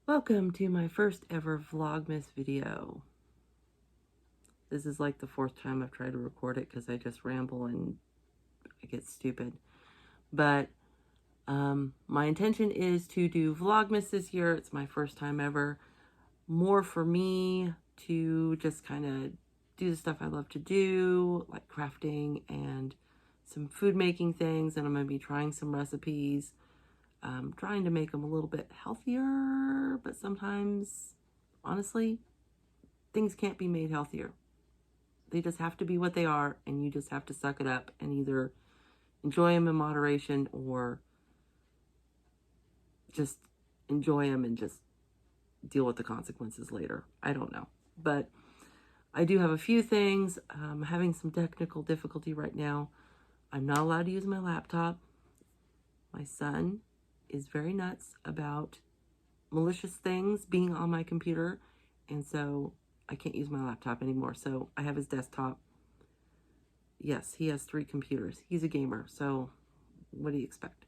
Welcome to my first ever Vlogmas video. This is like the fourth time I've tried to record it because I just ramble and I get stupid. But my intention is to do Vlogmas this year. It's my first time ever. More for me to just kind of do the stuff I love to do, like crafting and some food making things. And I'm going to be trying some recipes. Trying to make them a little bit healthier, but sometimes, honestly, things can't be made healthier. They just have to be what they are, and you just have to suck it up and either enjoy them in moderation or just enjoy them and just deal with the consequences later. I don't know. But I do have a few things. I'm having some technical difficulty right now. I'm not allowed to use my laptop. My son is very nuts about malicious things being on my computer, and so I can't use my laptop anymore. So I have his desktop. Yes, he has 3 computers. He's a gamer, so what do you expect?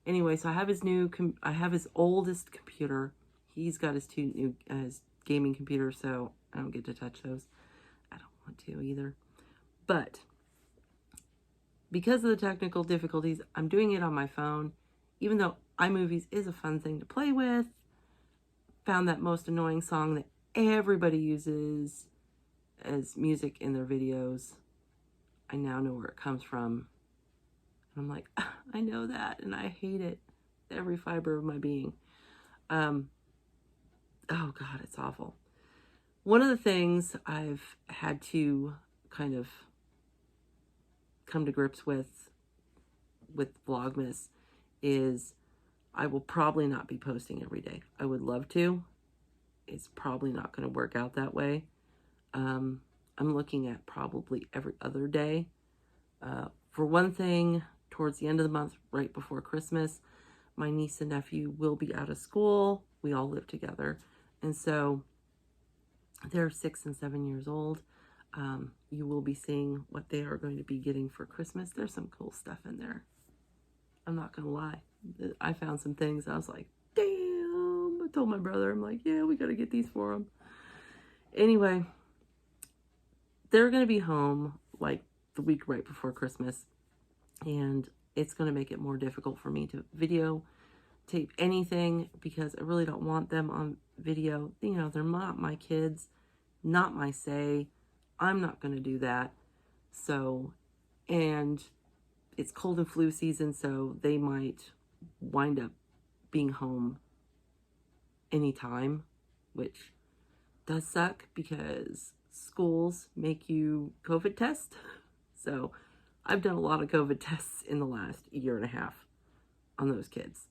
Anyway, so I have his oldest computer. He's got his 2 new his gaming computers, so I don't get to touch those. I don't want to either. But because of the technical difficulties, I'm doing it on my phone, even though iMovies is a fun thing to play with. Found that most annoying song that everybody uses as music in their videos. I now know where it comes from. And I'm like, I know that, and I hate it. Every fiber of my being. Oh God, it's awful. One of the things I've had to kind of come to grips with Vlogmas is I will probably not be posting every day. I would love to. It's probably not going to work out that way. I'm looking at probably every other day. For one thing, towards the end of the month, right before Christmas, my niece and nephew will be out of school. We all live together. And so they're 6 and 7 years old. You will be seeing what they are going to be getting for Christmas. There's some cool stuff in there. I'm not going to lie. I found some things. I was like, damn. I told my brother, I'm like, yeah, we got to get these for them. Anyway, they're going to be home like the week right before Christmas. And it's going to make it more difficult for me to videotape anything because I really don't want them on video. You know, they're not my kids, not my say. I'm not going to do that. So, and it's cold and flu season, so they might wind up being home anytime, which does suck because schools make you COVID test. So I've done a lot of COVID tests in the last year and a half on those kids.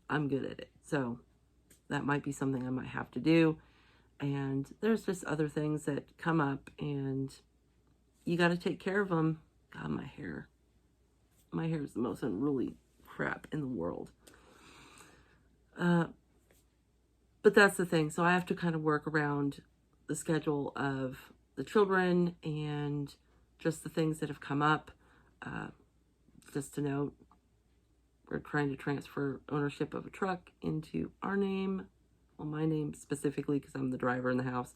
I'm good at it. So that might be something I might have to do. And there's just other things that come up and you got to take care of them. God, my hair is the most unruly crap in the world. But that's the thing. So I have to kind of work around the schedule of the children and just the things that have come up. Just to note, we're trying to transfer ownership of a truck into our name. Well, my name specifically because I'm the driver in the house.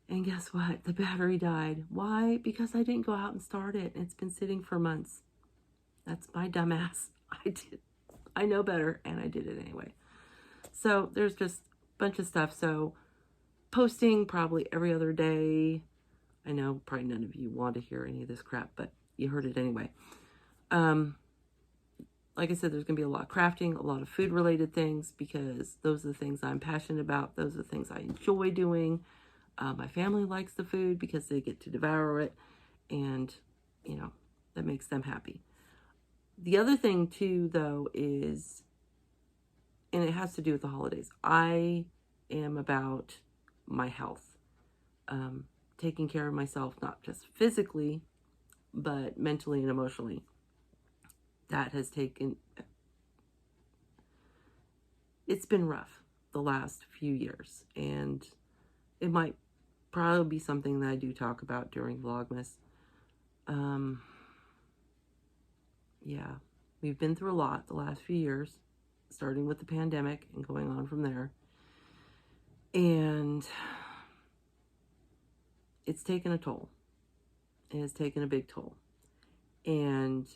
And guess what? The battery died. Why? Because I didn't go out and start it. It's been sitting for months. That's my dumbass. I know better, and I did it anyway. So there's just a bunch of stuff. So posting probably every other day. I know probably none of you want to hear any of this crap, but you heard it anyway. Like I said, there's going to be a lot of crafting, a lot of food-related things, because those are the things I'm passionate about. Those are the things I enjoy doing. My family likes the food because they get to devour it, and, you know, that makes them happy. The other thing, too, though, is, and it has to do with the holidays, I am about my health. Taking care of myself, not just physically, but mentally and emotionally. That has it's been rough the last few years, and it might probably be something that I do talk about during Vlogmas. Yeah, we've been through a lot the last few years. starting with the pandemic and going on from there. And it's taken a toll. It has taken a big toll. And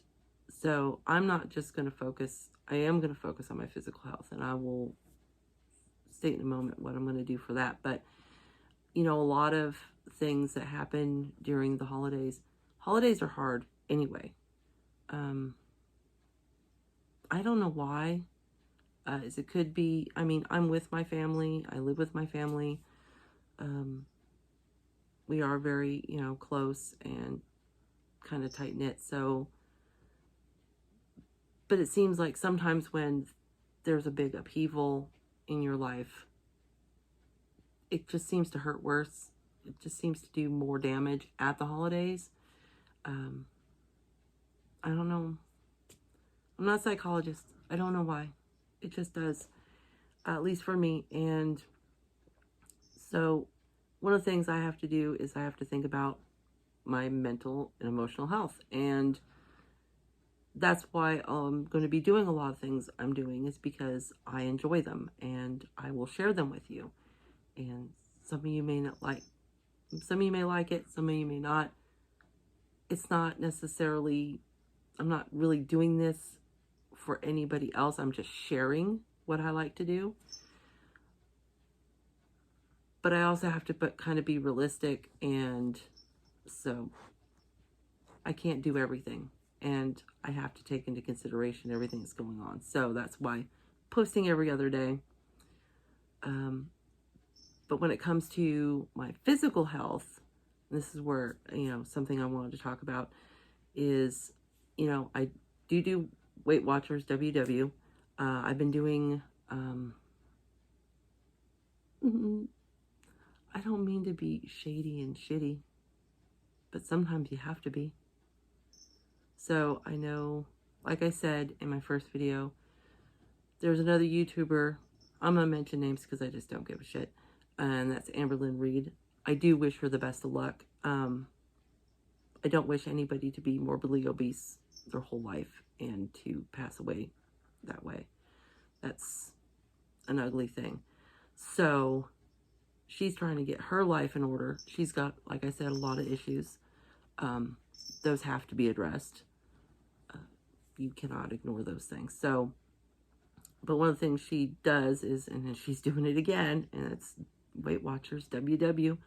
so I'm not just going to focus, I am going to focus on my physical health, and I will state in a moment what I'm going to do for that. But, you know, a lot of things that happen during the holidays are hard anyway. I don't know why. As it could be, I mean, I'm with my family. I live with my family. We are very, you know, close and kind of tight knit. So, but it seems like sometimes when there's a big upheaval in your life, it just seems to hurt worse. It just seems to do more damage at the holidays. I don't know. I'm not a psychologist. I don't know why. It just does, at least for me. And so one of the things I have to do is I have to think about my mental and emotional health. And that's why I'm going to be doing a lot of things I'm doing, is because I enjoy them and I will share them with you. And some of you may not like, some of you may like it, some of you may not. It's not necessarily, I'm not really doing this for anybody else. I'm just sharing what I like to do. But I also have to kind of be realistic, and so I can't do everything. And I have to take into consideration everything that's going on. So that's why posting every other day. But when it comes to my physical health, this is where, you know, something I wanted to talk about is, you know, I do Weight Watchers WW. I've been doing, I don't mean to be shady and shitty, but sometimes you have to be. So I know, like I said in my first video, there's another YouTuber, I'm going to mention names because I just don't give a shit, and that's Amberlynn Reed. I do wish her the best of luck. I don't wish anybody to be morbidly obese their whole life and to pass away that way. That's an ugly thing. So she's trying to get her life in order. She's got, like I said, a lot of issues. Those have to be addressed. You cannot ignore those things. So, but one of the things she does is, and she's doing it again, and it's Weight Watchers WW.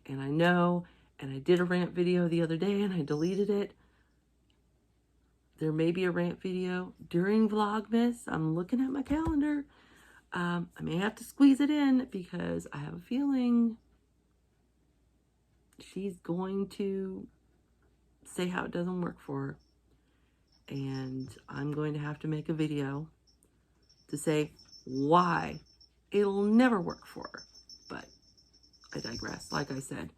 And I know, and I did a rant video the other day and I deleted it. There may be a rant video during Vlogmas. I'm looking at my calendar. I may have to squeeze it in because I have a feeling she's going to say how it doesn't work for her. And I'm going to have to make a video to say why it'll never work for her. But I digress. Like I said,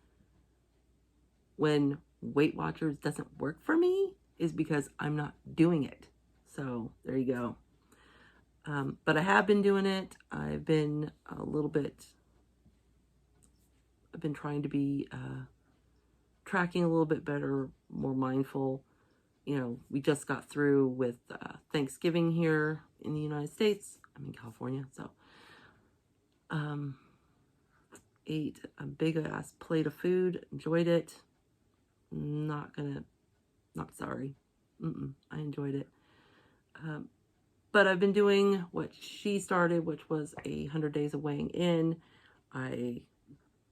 when Weight Watchers doesn't work for me is because I'm not doing it. So there you go. But I have been doing it. I've been trying to be tracking a little bit better, more mindful. You know, we just got through with Thanksgiving here in the United States. I'm in California, so ate a big ass plate of food, enjoyed it. Not sorry. I enjoyed it. But I've been doing what she started, which was 100 days of weighing in. I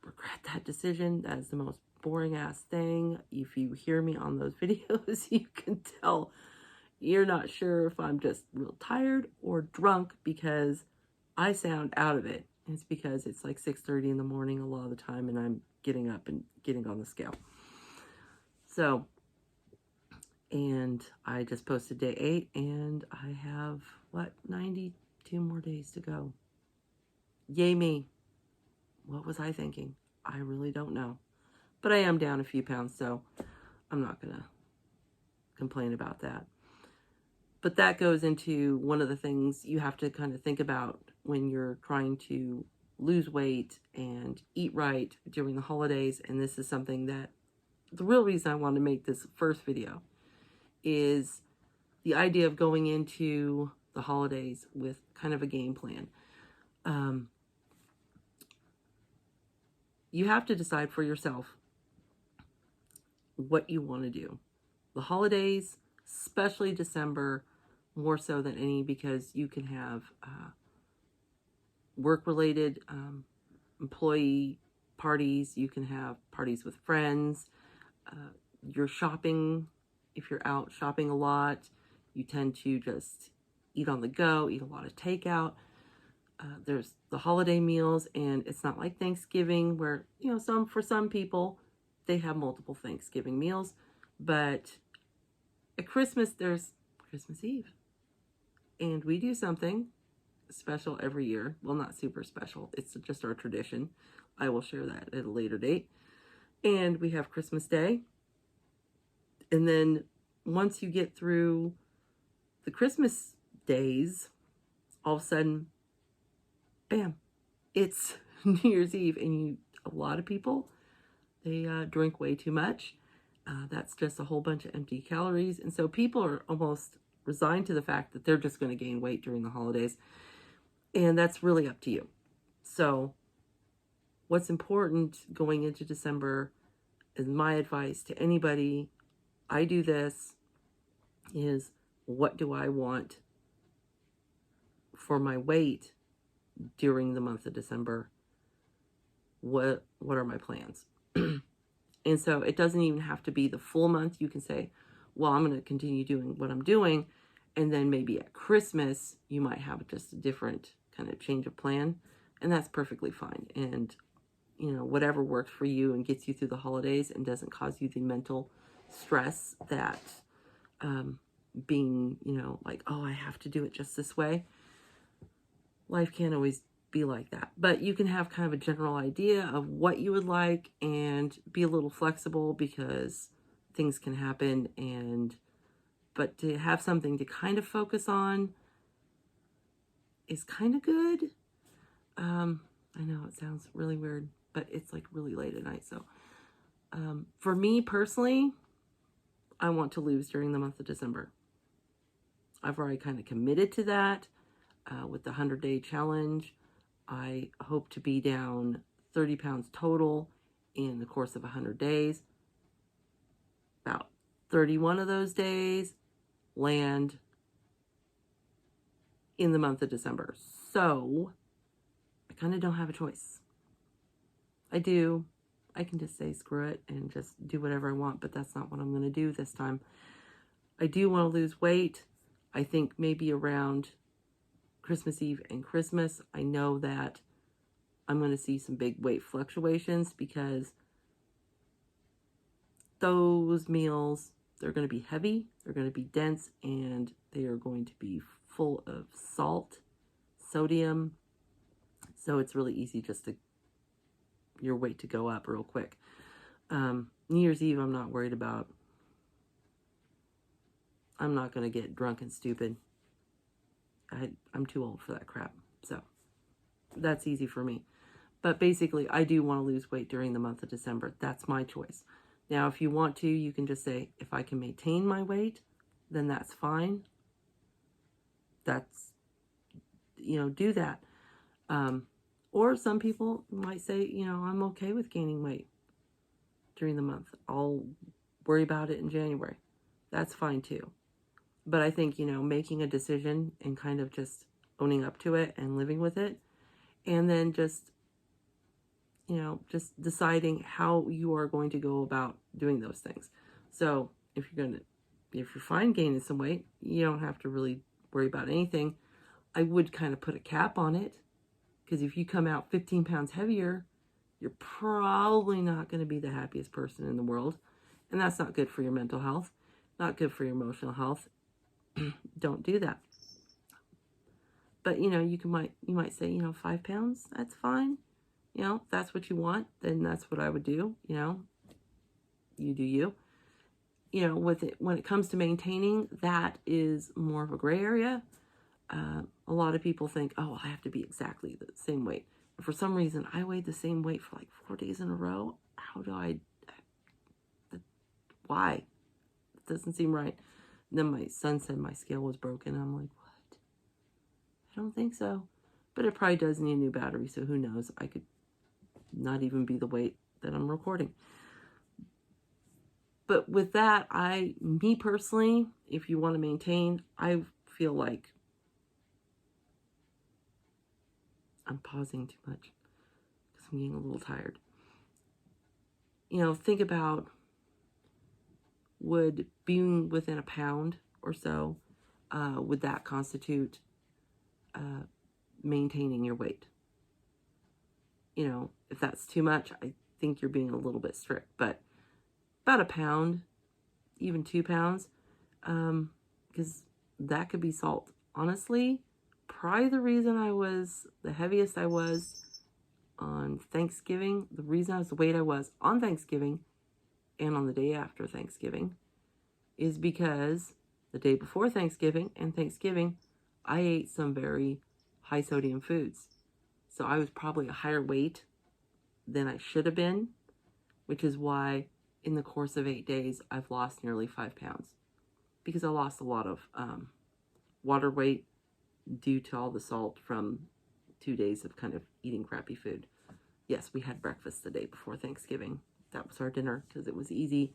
regret that decision. That is the most boring ass thing. If you hear me on those videos, you can tell you're not sure if I'm just real tired or drunk because I sound out of it. It's because it's like 6:30 in the morning a lot of the time and I'm getting up and getting on the scale. So, and I just posted day 8 and I have, 92 more days to go. Yay me. What was I thinking? I really don't know. But I am down a few pounds, so I'm not going to complain about that. But that goes into one of the things you have to kind of think about when you're trying to lose weight and eat right during the holidays. And this is something that the real reason I want to make this first video is the idea of going into the holidays with kind of a game plan. You have to decide for yourself what you want to do. The holidays, especially December, more so than any, because you can have work-related employee parties. You can have parties with friends. You're shopping. If you're out shopping a lot, you tend to just eat on the go, eat a lot of takeout. There's the holiday meals, and it's not like Thanksgiving where, for some people, they have multiple Thanksgiving meals. But at Christmas, there's Christmas Eve. And we do something special every year. Well, not super special. It's just our tradition. I will share that at a later date. And we have Christmas Day. And then once you get through the Christmas days, all of a sudden, bam, it's New Year's Eve. And a lot of people, they drink way too much. That's just a whole bunch of empty calories. And so people are almost resigned to the fact that they're just going to gain weight during the holidays. And that's really up to you. So what's important going into December is my advice to anybody, I do this, is what do I want for my weight during the month of December? What are my plans? And so it doesn't even have to be the full month. You can say, well, I'm going to continue doing what I'm doing. And then maybe at Christmas, you might have just a different kind of change of plan. And that's perfectly fine. And, whatever works for you and gets you through the holidays and doesn't cause you the mental stress that being, like, oh, I have to do it just this way. Life can't always be like that. But you can have kind of a general idea of what you would like and be a little flexible because things can happen. But to have something to kind of focus on is kind of good. I know it sounds really weird, but it's like really late at night. So for me personally, I want to lose during the month of December. I've already kind of committed to that with the 100-day challenge. I hope to be down 30 pounds total in the course of 100 days. About 31 of those days land in the month of December. So I kind of don't have a choice. I do. I can just say screw it and just do whatever I want, but that's not what I'm going to do this time. I do want to lose weight. I think maybe around Christmas Eve and Christmas, I know that I'm going to see some big weight fluctuations because those meals, they're going to be heavy, they're going to be dense, and they are going to be full of salt, sodium. So it's really easy just your weight to go up real quick. New Year's Eve, I'm not worried about. I'm not going to get drunk and stupid. I'm too old for that crap. So that's easy for me. But basically, I do want to lose weight during the month of December. That's my choice. Now, if you want to, you can just say, if I can maintain my weight, then that's fine. That's, do that. Or some people might say, I'm okay with gaining weight during the month. I'll worry about it in January. That's fine too. But I think, making a decision and kind of just owning up to it and living with it, and then just deciding how you are going to go about doing those things. So if you're fine gaining some weight, you don't have to really worry about anything. I would kind of put a cap on it, because if you come out 15 pounds heavier, you're probably not going to be the happiest person in the world. And that's not good for your mental health, not good for your emotional health. Don't do that. But, you might say, 5 pounds, that's fine. If that's what you want, then that's what I would do. You do you. When it comes to maintaining, that is more of a gray area. A lot of people think, oh, I have to be exactly the same weight. For some reason, I weighed the same weight for like 4 days in a row. Why? It doesn't seem right. And then my son said my scale was broken. I'm like, what? I don't think so. But it probably does need a new battery, so who knows? I could not even be the weight that I'm recording. But with that, me personally, if you want to maintain, I feel like I'm pausing too much because I'm getting a little tired. You know, think about, would being within a pound or so, would that constitute maintaining your weight? You know, if that's too much, I think you're being a little bit strict, but about a pound, even 2 pounds, because that could be salt. Honestly, probably the reason I was the heaviest I was on Thanksgiving, the reason I was the weight I was on Thanksgiving and on the day after Thanksgiving is because the day before Thanksgiving and Thanksgiving, I ate some very high sodium foods. So I was probably a higher weight than I should have been, which is why in the course of 8 days, I've lost nearly 5 pounds because I lost a lot of water weight due to all the salt from 2 days of kind of eating crappy food. Yes, we had breakfast the day before Thanksgiving. That was our dinner because it was easy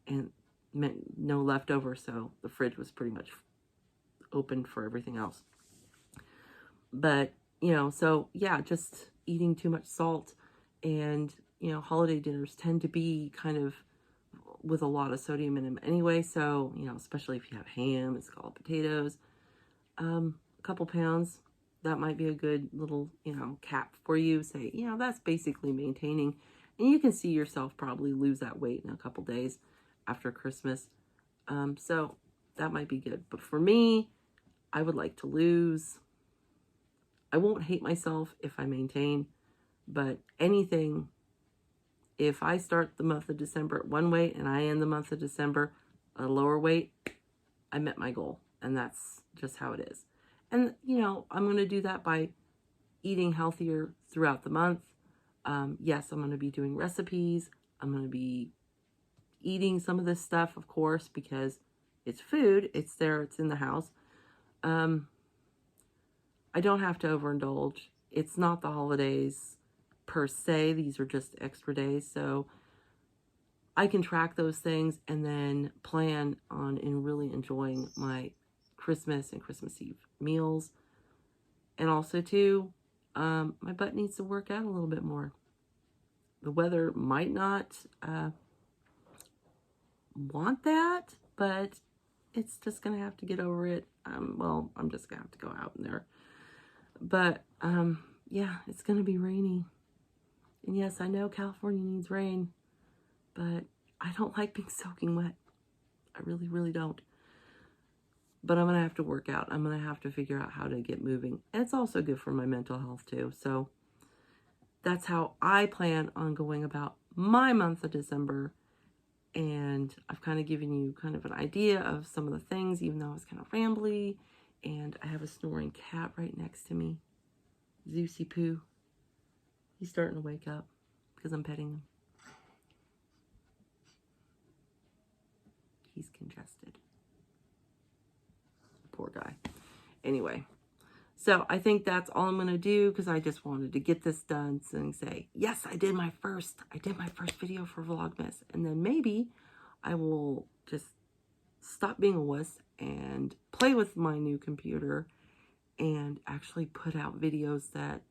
and meant no leftover, so the fridge was pretty much open for everything else. But, you know, so yeah, just eating too much salt, and, you know, holiday dinners tend to be kind of with a lot of sodium in them anyway, so, you know, especially if you have ham and scalloped potatoes, a couple pounds, that might be a good little, you know, cap for you. Say, you know, that's basically maintaining, and you can see yourself probably lose that weight in a couple days after Christmas. So that might be good. But for me, I would like to lose. I won't hate myself if I maintain, but anything, if I start the month of December at one weight and I end the month of December at a lower weight, I met my goal. And that's just how it is. And, you know, I'm going to do that by eating healthier throughout the month. Yes, I'm going to be doing recipes. I'm going to be eating some of this stuff, of course, because it's food. It's there. It's in the house. I don't have to overindulge. It's not the holidays per se. These are just extra days. So I can track those things and then plan on and really enjoying my Christmas and Christmas Eve meals. And also too, my butt needs to work out a little bit more. The weather might not want that, but it's just gonna have to get over it. Well, I'm just gonna have to go out in there. But yeah, it's gonna be rainy. And yes, I know California needs rain, but I don't like being soaking wet. I really, really don't. But I'm gonna have to work out. I'm gonna have to figure out how to get moving. And it's also good for my mental health too. So that's how I plan on going about my month of December. And I've kind of given you kind of an idea of some of the things, even though it's kind of rambly. And I have a snoring cat right next to me. Zeusy Poo. He's starting to wake up because I'm petting him. He's congested. Poor guy. Anyway, so I think that's all I'm going to do because I just wanted to get this done and say, yes, I did my first video for Vlogmas. And then maybe I will just stop being a wuss and play with my new computer and actually put out videos that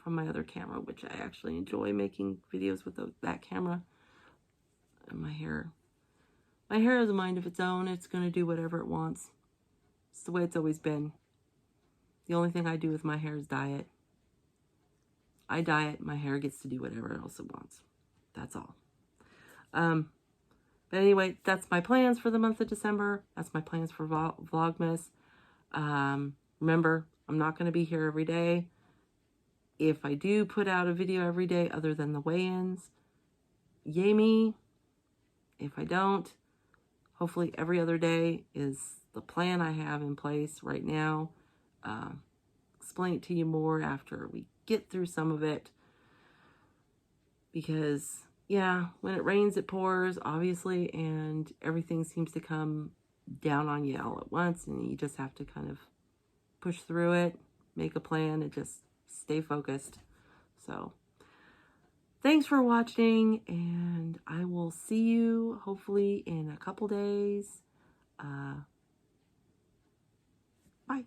from my other camera, which I actually enjoy making videos with that camera. And my hair has a mind of its own. It's going to do whatever it wants. It's the way it's always been. The only thing I do with my hair is diet. I diet, my hair gets to do whatever else it wants. That's all. But anyway, that's my plans for the month of December. That's my plans for Vlogmas. Remember, I'm not going to be here every day. If I do put out a video every day other than the weigh-ins, yay me. If I don't, hopefully every other day is the plan I have in place right now. Explain it to you more after we get through some of it. Because, yeah, when it rains, it pours, obviously, and everything seems to come down on you all at once, and you just have to kind of push through it. make a plan and just stay focused. So thanks for watching, and I will see you hopefully in a couple days. Bye.